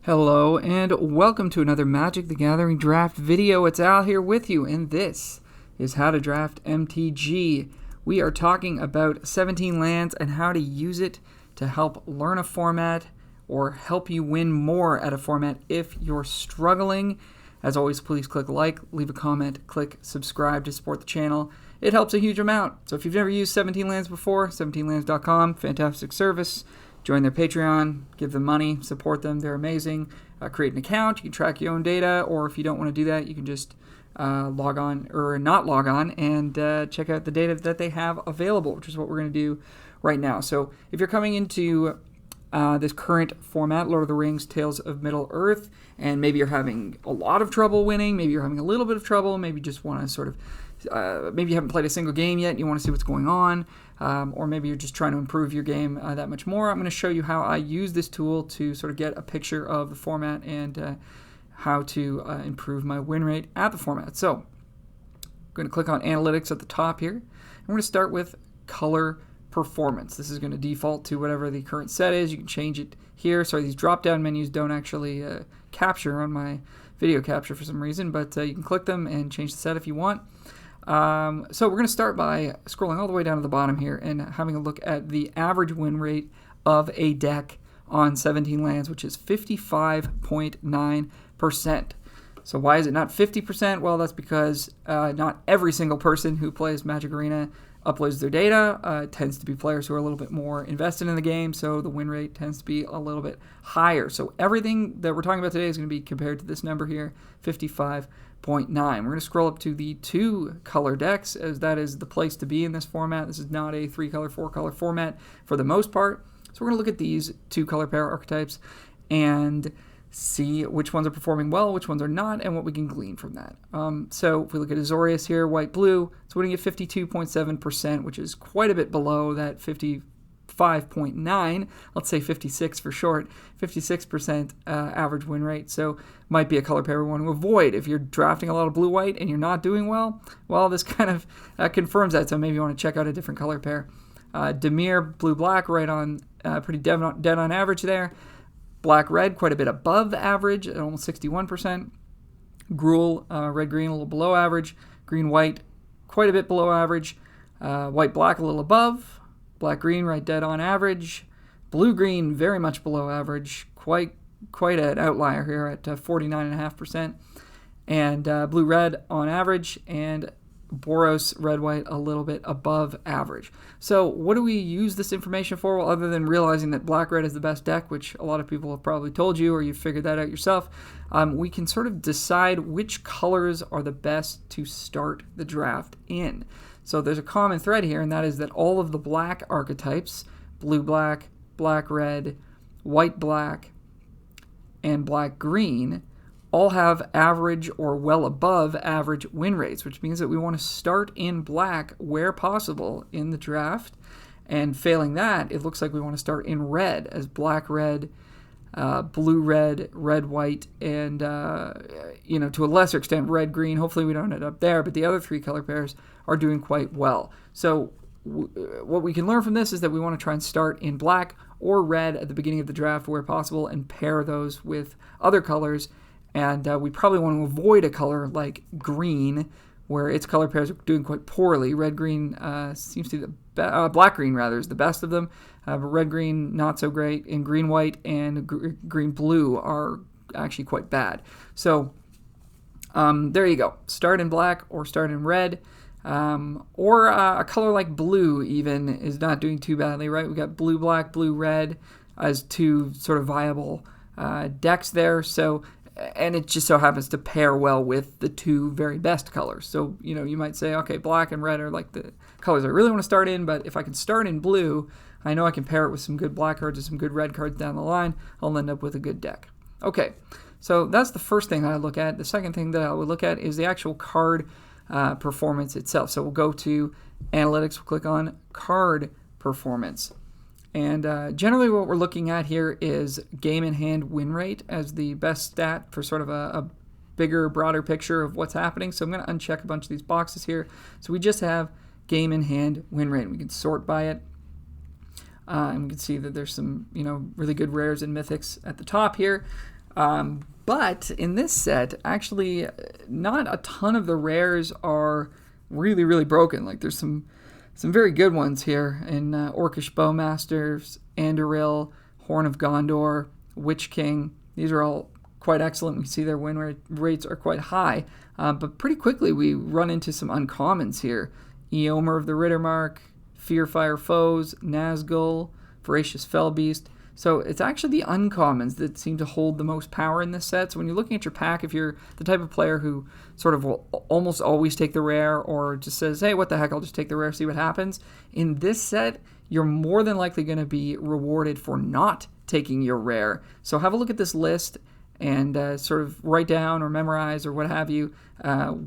Hello and welcome to another Magic the Gathering draft video. It's Al here with you, and this is how to draft MTG. We are talking about 17 lands and how to use it to help learn a format or help you win more at a format if you're struggling. As always, please click like, leave a comment, click subscribe to support the channel. It helps a huge amount. So if you've never used 17 lands before, 17lands.com, fantastic service. Join their Patreon, give them money, support them. They're amazing. Create an account. You can track your own data, or if you don't want to do that, you can just log on or not log on and check out the data that they have available, which is what we're going to do right now. So if you're coming into this current format, Lord of the Rings, Tales of Middle-earth, and maybe you're having a lot of trouble winning, maybe you're having a little bit of trouble, maybe you just want to sort of maybe you haven't played a single game yet and you want to see what's going on, or maybe you're just trying to improve your game that much more. I'm going to show you how I use this tool to sort of get a picture of the format and how to improve my win rate at the format. So I'm going to click on Analytics at the top here. I'm going to start with Color Performance. This is going to default to whatever the current set is. You can change it here. Sorry, these drop-down menus don't actually capture on my video capture for some reason, but you can click them and change the set if you want. So we're going to start by scrolling all the way down to the bottom here and having a look at the average win rate of a deck on 17 lands, which is 55.9%. So why is it not 50%? Well, that's because not every single person who plays Magic Arena uploads their data. It tends to be players who are a little bit more invested in the game, so the win rate tends to be a little bit higher. So everything that we're talking about today is going to be compared to this number here, 55.9. We're going to scroll up to the 2-color decks, as that is the place to be in this format. This is not a 3-color, 4-color format for the most part. So we're going to look at these 2-color pair archetypes and see which ones are performing well, which ones are not, and what we can glean from that. So if we look at Azorius here, white-blue, it's winning at 52.7%, which is quite a bit below that 55.9, let's say 56 for short, 56% average win rate. So might be a color pair we want to avoid. If you're drafting a lot of blue-white and you're not doing well, this kind of confirms that, so maybe you want to check out a different color pair. Dimir, blue-black, right on, pretty dead on average there. Black-red, quite a bit above average at almost 61%. Gruul, red-green, a little below average. Green-white, quite a bit below average. White-black, a little above. Black-green, right dead on average. Blue-green, very much below average. Quite an outlier here at 49.5%. And blue-red on average. And Boros, red-white, a little bit above average. So what do we use this information for? Well, other than realizing that black-red is the best deck, which a lot of people have probably told you, or you've figured that out yourself, we can sort of decide which colors are the best to start the draft in. So there's a common thread here, and that is that all of the black archetypes, blue-black, black-red, white-black, and black-green, all have average or well above average win rates, which means that we want to start in black where possible in the draft. And failing that, it looks like we want to start in red, as black-red, blue-red, red-white, and, to a lesser extent, red-green. Hopefully we don't end up there, but the other 3 color pairs are doing quite well. So what we can learn from this is that we want to try and start in black or red at the beginning of the draft where possible and pair those with other colors. And we probably want to avoid a color like green, where its color pairs are doing quite poorly. Red-green seems to be black-green, rather, is the best of them. But red-green, not so great. And green-white and green-blue are actually quite bad. So there you go. Start in black or start in red. Or a color like blue even is not doing too badly, right? We've got blue-black, blue-red as 2 sort of viable decks there. And it just so happens to pair well with the 2 very best colors. So, you might say, okay, black and red are like the colors I really want to start in, but if I can start in blue, I know I can pair it with some good black cards and some good red cards down the line. I'll end up with a good deck. Okay, so that's the first thing that I look at. The second thing that I would look at is the actual card performance itself. So we'll go to Analytics, we'll click on Card Performance. And generally what we're looking at here is game in hand win rate as the best stat for sort of a bigger, broader picture of what's happening. So I'm going to uncheck a bunch of these boxes here. So we just have game in hand win rate. We can sort by it. And we can see that there's some, really good rares and mythics at the top here. But in this set, actually, not a ton of the rares are really, really broken. Like, there's some very good ones here in Orcish Bowmasters, Anduril, Horn of Gondor, Witch King. These are all quite excellent. We see their win rates are quite high. But pretty quickly, we run into some uncommons here. Eomer of the Rittermark, Fearfire Foes, Nazgul, Voracious Fellbeast. So it's actually the uncommons that seem to hold the most power in this set. So when you're looking at your pack, if you're the type of player who sort of will almost always take the rare or just says, hey, what the heck, I'll just take the rare, see what happens. In this set, you're more than likely going to be rewarded for not taking your rare. So have a look at this list and sort of write down or memorize or what have you,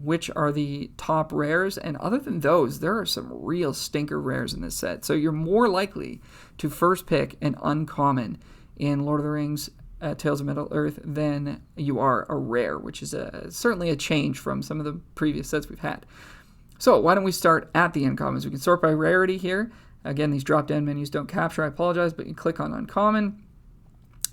which are the top rares. And other than those, there are some real stinker rares in this set. So you're more likely to first pick an uncommon in Lord of the Rings, Tales of Middle-earth than you are a rare, which is certainly a change from some of the previous sets we've had. So why don't we start at the uncommons? We can sort by rarity here. Again, these drop-down menus don't capture, I apologize, but you click on uncommon.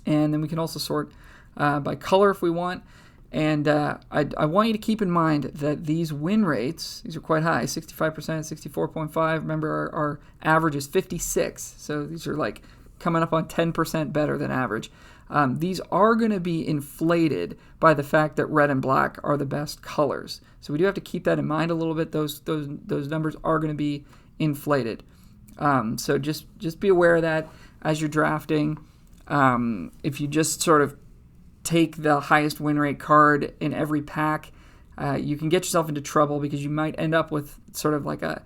And then we can also sort by color if we want. And I want you to keep in mind that these win rates, these are quite high, 65%, 64.5. Remember, our average is 56. So these are like coming up on 10% better than average. These are going to be inflated by the fact that red and black are the best colors. So we do have to keep that in mind a little bit. Those numbers are going to be inflated. So just be aware of that as you're drafting. If you just sort of take the highest win rate card in every pack, you can get yourself into trouble because you might end up with sort of like a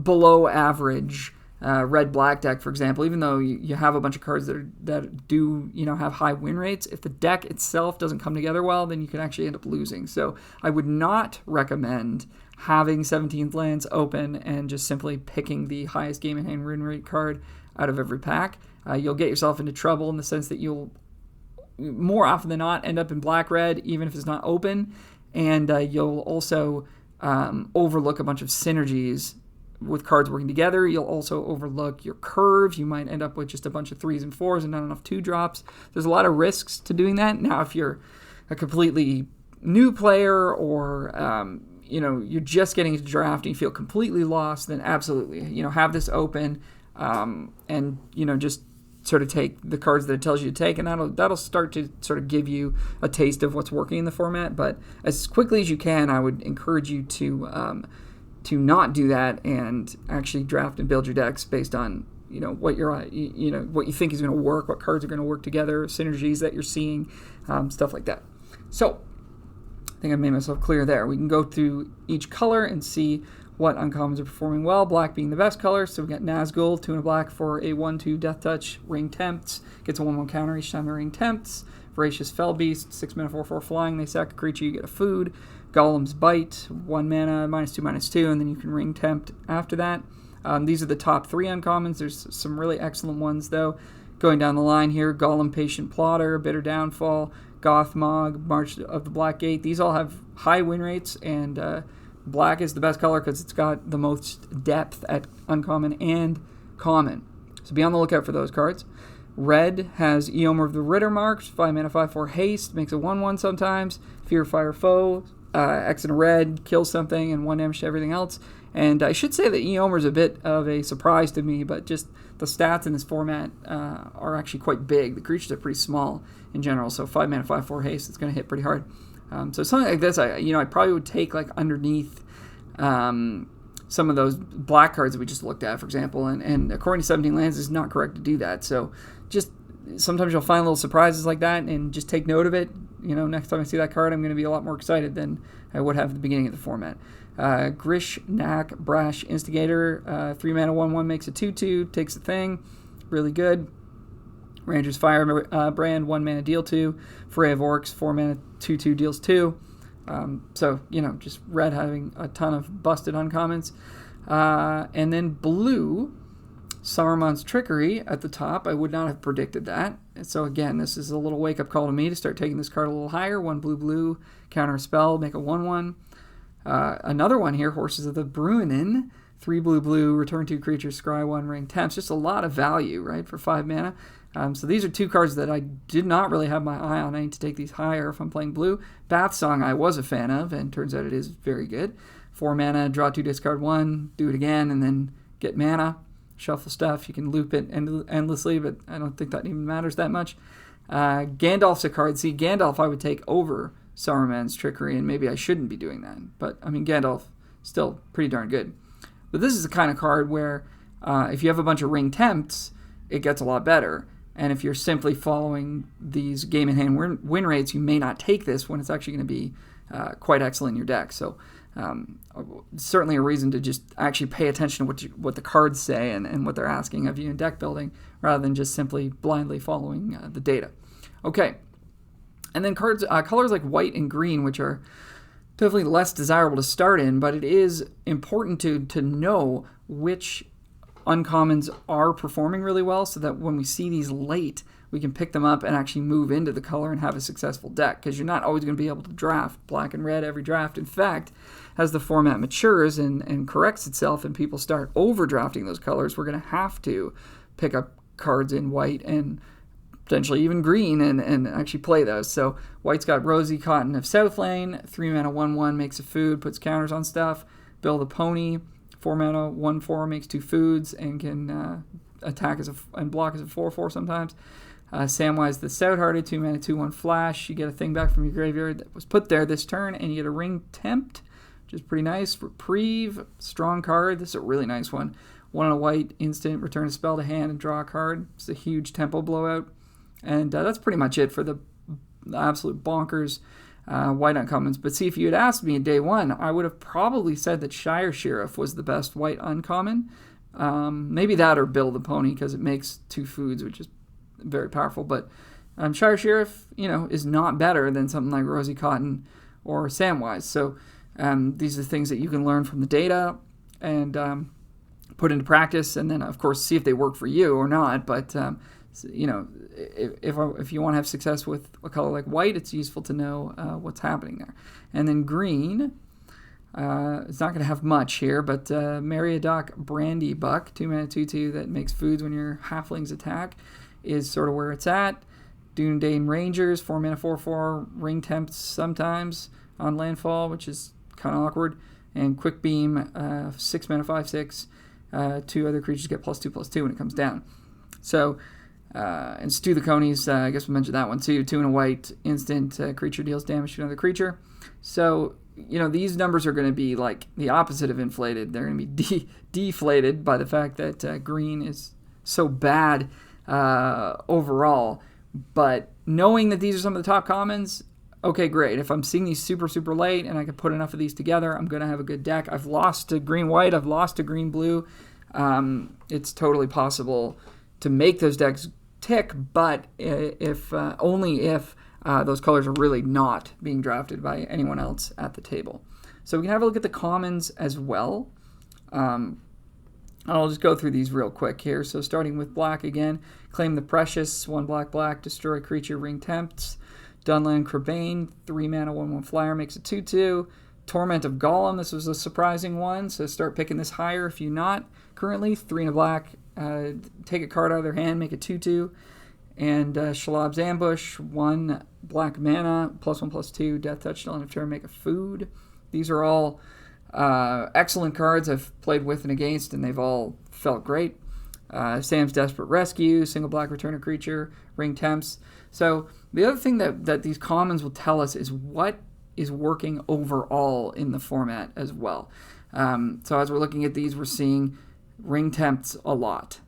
below average red-black deck, for example. Even though you have a bunch of cards that do have high win rates, if the deck itself doesn't come together well, then you can actually end up losing. So I would not recommend having 17Lands open and just simply picking the highest game in hand win rate card out of every pack. You'll get yourself into trouble in the sense that you'll more often than not end up in black-red, even if it's not open, and you'll also overlook a bunch of synergies with cards working together. You'll also overlook your curve. You might end up with just a bunch of 3s and 4s and not enough 2-drops. There's a lot of risks to doing that. Now, if you're a completely new player or you're just getting into drafting, you feel completely lost, then absolutely, have this open and just sort of take the cards that it tells you to take, and that'll start to sort of give you a taste of what's working in the format. But as quickly as you can, I would encourage you to not do that and actually draft and build your decks based on what what you think is going to work, what cards are going to work together, synergies that you're seeing, stuff like that. So I think I made myself clear there. We can go through each color and see what uncommons are performing well, black being the best color. So we got Nazgul, 2 and a black for a 1/2 Death Touch, Ring Tempts, gets a 1/1 counter each time the Ring Tempts. Voracious Fellbeast, 6 mana 4/4 flying, they sack a creature, you get a food. Golem's Bite, 1 mana, -2/2, and then you can Ring Tempt after that. These are the top 3 uncommons. There's some really excellent ones though. Going down the line here, Golem Patient Plotter, Bitter Downfall, Gothmog, March of the Black Gate. These all have high win rates, and black is the best color because it's got the most depth at uncommon and common. So be on the lookout for those cards. Red has Eomer of the Rittermark, 5 mana 5/4 haste, makes a 1/1 sometimes. Fearfire Foe, X and a red, kills something and 1 damage to everything else. And I should say that Eomer is a bit of a surprise to me, but just the stats in this format are actually quite big. The creatures are pretty small in general, so 5 mana 5/4 haste, it's going to hit pretty hard. So something like this, I probably would take like underneath some of those black cards that we just looked at, for example. And according to 17Lands, it's not correct to do that. So just sometimes you'll find little surprises like that, and just take note of it. Next time I see that card, I'm going to be a lot more excited than I would have at the beginning of the format. Grish, Knack, Brash, Instigator, 3 mana 1/1 makes a 2/2, takes a thing, really good. Ranger's Firebrand, 1 mana, deal 2. Foray of Orcs, 4 mana, 2/2, deals 2. So, just red having a ton of busted uncommons. And then blue, Saruman's Trickery at the top. I would not have predicted that. And so again, this is a little wake-up call to me to start taking this card a little higher. 1 blue, counter a spell, make a 1/1. Another one here, Horses of the Bruinen, 3 blue, return 2 creatures, scry 1, ring temps. Just a lot of value, right, for 5 mana. So these are 2 cards that I did not really have my eye on. I need to take these higher if I'm playing blue. Bath Song I was a fan of, and turns out it is very good. 4 mana, draw 2, discard 1, do it again, and then get mana. Shuffle stuff. You can loop it endlessly, but I don't think that even matters that much. Gandalf's a card. See, Gandalf I would take over Saruman's Trickery, and maybe I shouldn't be doing that. But, I mean, Gandalf, still pretty darn good. But this is the kind of card where if you have a bunch of ring tempts, it gets a lot better. And if you're simply following these game-in-hand win rates, you may not take this when it's actually going to be quite excellent in your deck. So certainly a reason to just actually pay attention to what the cards say and what they're asking of you in deck building, rather than just simply blindly following the data. Okay, and then colors like white and green, which are definitely less desirable to start in, but it is important to know which uncommons are performing really well, so that when we see these late, we can pick them up and actually move into the color and have a successful deck, because you're not always going to be able to draft black and red every draft. In fact, as the format matures and corrects itself and people start overdrafting those colors, we're going to have to pick up cards in white and potentially even green and actually play those. So white's got Rosy Cotton of Southland, 3 mana 1/1 makes a food, puts counters on stuff. Bill the Pony, 4 mana 1/4 makes 2 foods and can attack and block as a 4/4 sometimes. Samwise the Stouthearted, 2 mana 2/1 flash. You get a thing back from your graveyard that was put there this turn, and you get a Ring Tempt, which is pretty nice. Reprieve, strong card. This is a really nice one. 1 on a white, instant, return a spell to hand and draw a card. It's a huge tempo blowout. And that's pretty much it for the absolute bonkers white uncommons. But see, if you had asked me day one, I would have probably said that Shire Sheriff was the best white uncommon. Maybe that or Bill the Pony, because it makes 2 foods, which is very powerful. But Shire Sheriff, is not better than something like Rosy Cotton or Samwise. So these are things that you can learn from the data and put into practice, and then, of course, see if they work for you or not. But if you want to have success with a color like white, it's useful to know what's happening there. And then green, it's not going to have much here, but Meriadoc Brandy Buck, 2 mana 2/2 that makes foods when your halflings attack, is sort of where it's at. Dune Rangers, 4 mana 4/4, ring temps sometimes on landfall, which is kind of awkward. And Quick Beam, 6 mana 5/6, 2 other creatures get +2/+2 when it comes down. So, and Stew the Conies, I guess we mentioned that one too. 2 and a white, instant, creature deals damage to another creature. So, these numbers are going to be like the opposite of inflated. They're going to be deflated by the fact that green is so bad overall. But knowing that these are some of the top commons, okay, great. If I'm seeing these super, super late and I can put enough of these together, I'm going to have a good deck. I've lost to green-white. I've lost to green-blue. It's totally possible to make those decks tick, but only if those colors are really not being drafted by anyone else at the table. So we can have a look at the commons as well. I'll just go through these real quick here. So starting with black again, Claim the Precious, 1 black, destroy creature, ring tempts. Dunland Crabane, 3 mana 1/1 flyer, makes a 2/2. Torment of Golem, this was a surprising one, so start picking this higher if you're not currently. 3 and a black, take a card out of their hand, make a 2/2. And Shalab's Ambush, 1 black mana, +1/+2, Death Touch till end of turn, make a food. These are all excellent cards I've played with and against, and they've all felt great. Sam's Desperate Rescue, single black, return a creature, ring temps. So the other thing that these commons will tell us is what is working overall in the format as well. So as we're looking at these, we're seeing ring temps a lot,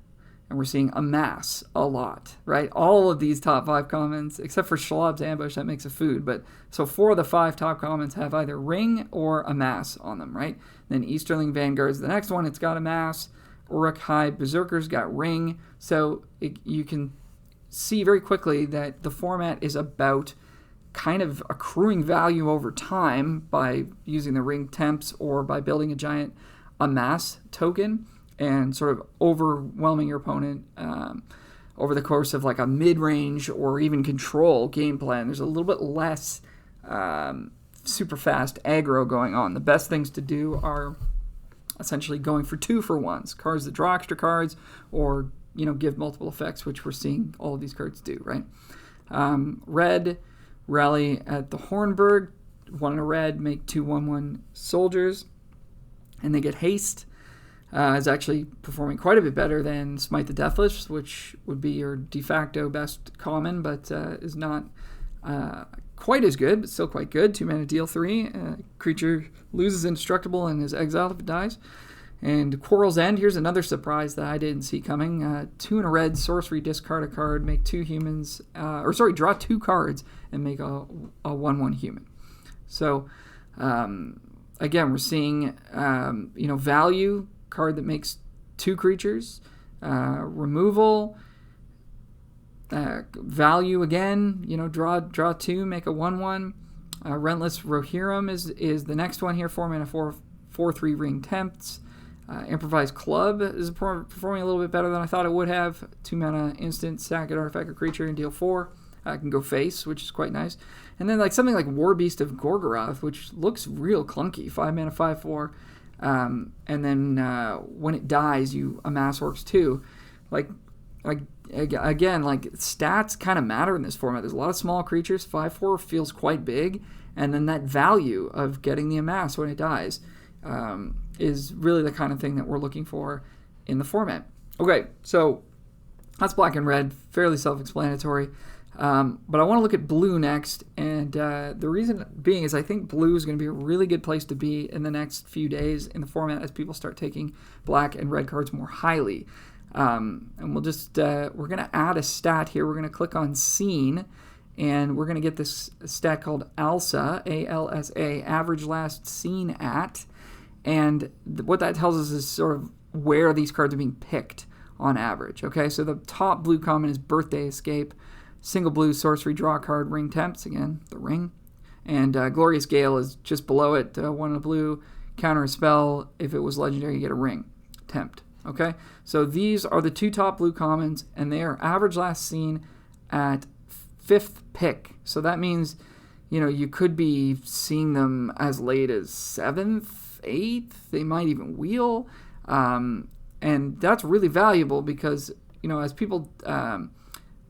and we're seeing amass a lot, right? All of these top 5 commons, except for Shalab's Ambush, that makes a food. But so 4 of the 5 top commons have either ring or amass on them, right? Then Easterling Vanguard's the next one. It's got amass. Uruk-hai Berserker's got ring. So you can see very quickly that the format is about kind of accruing value over time by using the ring temps or by building a giant amass token and sort of overwhelming your opponent over the course of like a mid-range or even control game plan. There's a little bit less super fast aggro going on. The best things to do are essentially going for 2-for-1s, cards that draw extra cards or, give multiple effects, which we're seeing all of these cards do, right? Red, rally at the Hornburg, 1 in a red, make 2 1/1 soldiers, and they get haste. Is actually performing quite a bit better than Smite the Deathless, which would be your de facto best common, but is not quite as good, but still quite good. 2 mana, deal 3. Creature loses indestructible and is exiled if it dies. And Quarrel's End, here's another surprise that I didn't see coming. 2 in a red, sorcery, discard a card, make 2 humans, draw 2 cards and make a 1/1 human. So, again, we're seeing, value, card that makes 2 creatures, removal, value again, draw 2, make a 1/1. Relentless Rohirrim is the next one here, 4 mana, 4/3 ring tempts. Improvised Club is performing a little bit better than I thought it would have. 2 mana instant, sack an artifact or creature and deal 4. Can go face, which is quite nice. And then something like War Beast of Gorgoroth, which looks real clunky. 5 mana, 5/4. And then when it dies, you amass orcs too. Again, stats kind of matter in this format. There's a lot of small creatures. 5/4 feels quite big, and then that value of getting the amass when it dies is really the kind of thing that we're looking for in the format. Okay, so that's black and red, fairly self-explanatory. But I want to look at blue next, and the reason being is I think blue is going to be a really good place to be in the next few days in the format as people start taking black and red cards more highly. And we'll just, we're going to add a stat here. We're going to click on Scene, and we're going to get this stat called ALSA, A-L-S-A, average last seen at. And what that tells us is sort of where these cards are being picked on average. Okay, so the top blue common is Birthday Escape. Single blue sorcery, draw a card, ring tempts, again, the ring. And Glorious Gale is just below it, 1 in a blue, counter a spell. If it was legendary, you get a ring, tempt. Okay, so these are the 2 top blue commons, and they are average last seen at 5th pick. So that means, you could be seeing them as late as 7th, 8th. They might even wheel. And that's really valuable because, as people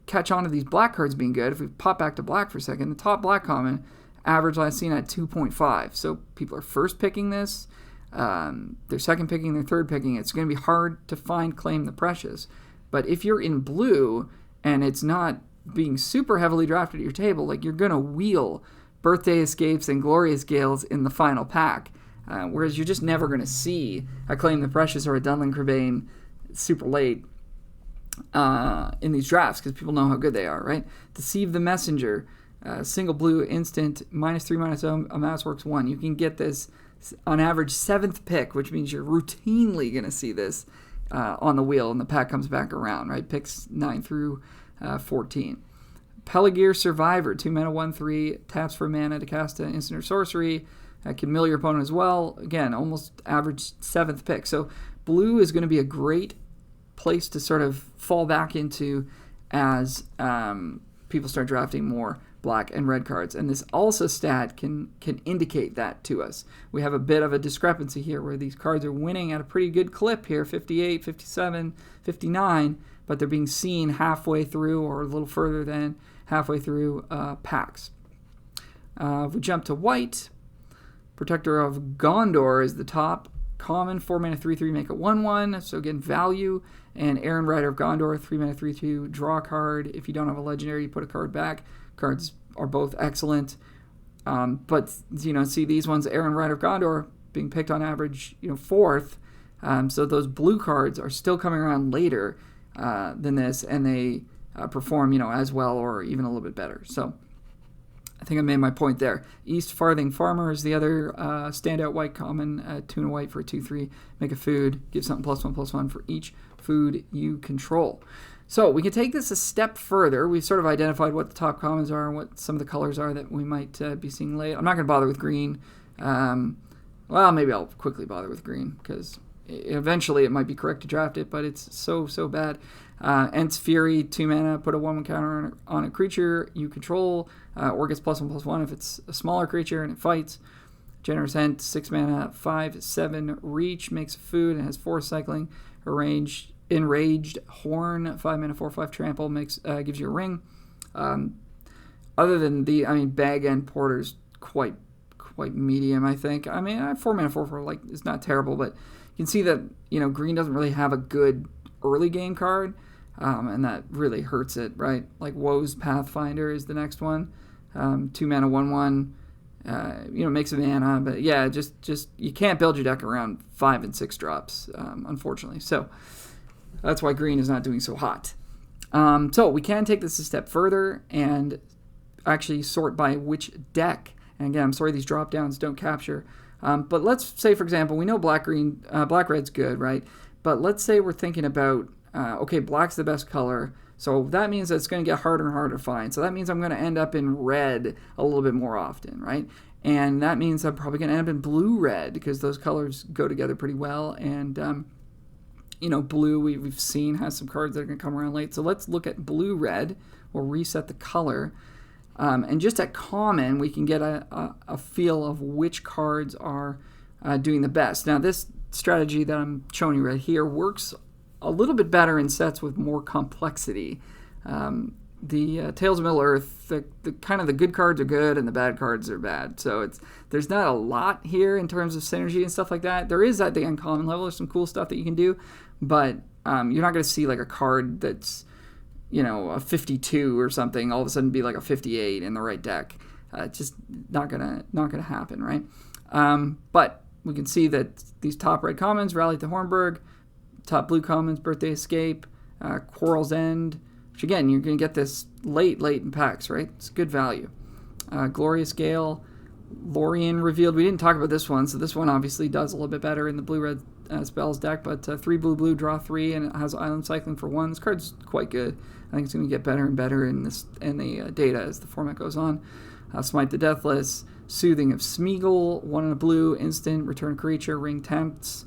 catch on to these black cards being good, if we pop back to black for a second, the top black common, average last seen at 2.5. So people are first picking this, they're second picking, they're third picking. It's going to be hard to claim the precious. But if you're in blue and it's not being super heavily drafted at your table, you're going to wheel Birthday Escapes and Glorious Gales in the final pack. Whereas you're just never going to see a Claim the Precious or a Dunlin Crebain super late in these drafts because people know how good they are, right? Deceive the Messenger, single blue instant, -3/-0, amass works 1. You can get this on average 7th pick, which means you're routinely going to see this on the wheel and the pack comes back around, right? Picks 9 through 14. Peligir Survivor, 2 mana, 1/3, taps for mana to cast an instant or sorcery. Can mill your opponent as well. Again, almost average 7th pick. So blue is going to be a great place to sort of fall back into as people start drafting more black and red cards. And this ALSA stat can indicate that to us. We have a bit of a discrepancy here where these cards are winning at a pretty good clip here, 58, 57, 59, but they're being seen halfway through or a little further than halfway through packs. If we jump to white, Protector of Gondor is the top common, 4 mana, 3/3, make a 1/1. So again, value. And Aaron Rider of Gondor, 3 mana, 3/2, draw a card. If you don't have a legendary, you put a card back. Cards are both excellent. But see these ones, Aaron Rider of Gondor being picked on average, 4th. So those blue cards are still coming around later than this, and they perform, as well or even a little bit better. So I think I made my point there. East Farthing Farmer is the other standout white common, 2 and a white for a 2/3. Make a food, give something +1/+1 for each food you control. So we can take this a step further. We've sort of identified what the top commons are and what some of the colors are that we might be seeing late. I'm not going to bother with green. Well, maybe I'll quickly bother with green because eventually it might be correct to draft it, but it's so bad. Ent's Fury, 2 mana, put a 1/1 counter on a creature you control, or gets +1/+1 if it's a smaller creature and it fights. Generous Hint, 6 mana, 5/7 reach, makes food, and has 4 cycling. Enraged Horn, 5 mana, 4/5 trample, gives you a ring. Other than Bag End Porter's quite medium, I think. 4 mana, 4/4, it's not terrible, but you can see that, green doesn't really have a good early game card, and that really hurts it, right? Like Woe's Pathfinder is the next one. 2 mana, 1/1, makes a mana, but yeah, just you can't build your deck around 5 and 6 drops, unfortunately. So that's why green is not doing so hot. So we can take this a step further and actually sort by which deck. And again, I'm sorry these drop downs don't capture. But let's say, for example, we know black red's good, right? But let's say we're thinking about, black's the best color. So that means that it's going to get harder and harder to find. So that means I'm going to end up in red a little bit more often, right? And that means I'm probably going to end up in blue-red because those colors go together pretty well. And, blue we've seen has some cards that are going to come around late. So let's look at blue-red. We'll reset the color. And just at common, we can get a feel of which cards are doing the best. Now, this strategy that I'm showing you right here works a little bit better in sets with more complexity. The Tales of Middle-earth, the kind of the good cards are good and the bad cards are bad. So there's not a lot here in terms of synergy and stuff like that. There is at the uncommon level, there's some cool stuff that you can do, but you're not going to see like a card that's a 52 or something all of a sudden be like a 58 in the right deck. It's just not gonna happen, right? But we can see that these top red commons, Rally to Hornburg, top blue commons, Birthday Escape, Quarrel's End, which again, you're going to get this late in packs, right? It's good value. Glorious Gale, Lorien Revealed. We didn't talk about this one, so this one obviously does a little bit better in the blue-red spells deck, but 3 blue, draw 3, and it has Island Cycling for 1. This card's quite good. I think it's going to get better and better in the data as the format goes on. Smite the Deathless, Soothing of Smeagol, 1 in a blue, instant, return creature, Ring Tempts,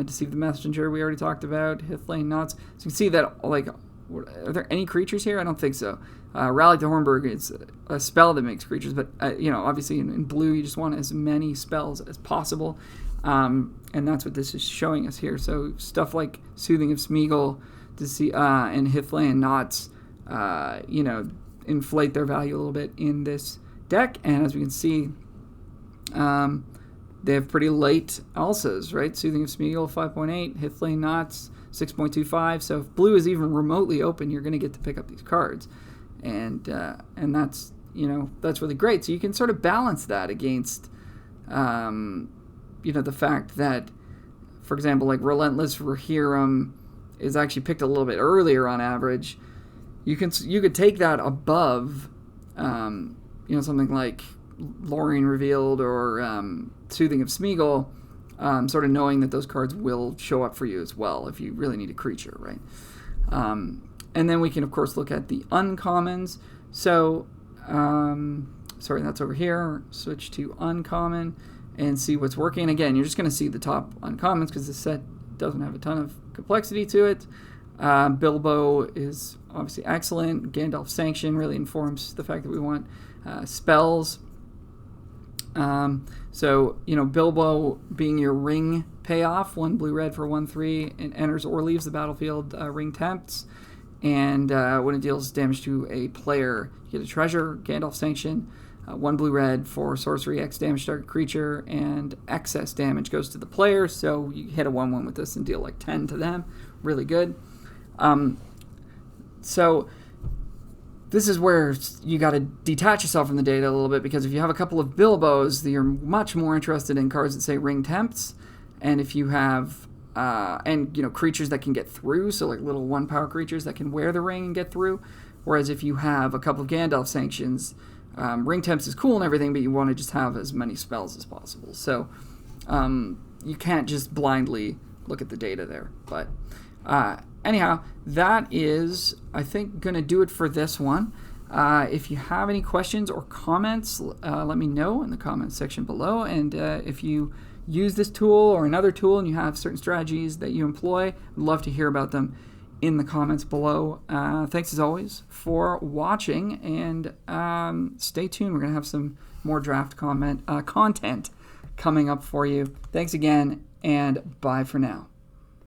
Deceive the Messenger we already talked about, Hithlane Knots. So you can see that, are there any creatures here? I don't think so. Rally to Hornburg is a spell that makes creatures, but obviously in blue you just want as many spells as possible, and that's what this is showing us here. So stuff like Soothing of Smeagol, and Hithlane Knots, inflate their value a little bit in this deck, and as we can see, they have pretty late Elsas, right? Soothing of Smeagol, 5.8, Hithlane Knots, 6.25. So if blue is even remotely open, you're going to get to pick up these cards, and that's that's really great. So you can sort of balance that against the fact that, for example, like Relentless Rohirrim is actually picked a little bit earlier on average. You could take that above something like Lorien Revealed or Soothing of Smeagol, sort of knowing that those cards will show up for you as well if you really need a creature, right? And then we can, of course, look at the uncommons. So, sorry, that's over here. Switch to uncommon and see what's working. Again, you're just going to see the top uncommons because this set doesn't have a ton of complexity to it. Bilbo is obviously excellent. Gandalf's Sanction really informs the fact that we want spells. So, Bilbo being your ring payoff, 1 blue-red for 1/3, it enters or leaves the battlefield, ring tempts, and when it deals damage to a player, you get a treasure. Gandalf's Sanction, 1 blue-red for sorcery, X damage to target creature, and excess damage goes to the player, so you hit a 1/1 with this and deal like 10 to them. Really good. So this is where you got to detach yourself from the data a little bit, because if you have a couple of Bilbos, you're much more interested in cards that say ring tempts, and if you have creatures that can get through, so like little 1-power creatures that can wear the ring and get through. Whereas if you have a couple of Gandalf Sanctions, ring tempts is cool and everything, but you want to just have as many spells as possible. So you can't just blindly look at the data there. But anyhow, that is, I think, going to do it for this one. If you have any questions or comments, let me know in the comments section below. And if you use this tool or another tool and you have certain strategies that you employ, I'd love to hear about them in the comments below. Thanks as always for watching, and stay tuned. We're going to have some more draft content coming up for you. Thanks again, and bye for now.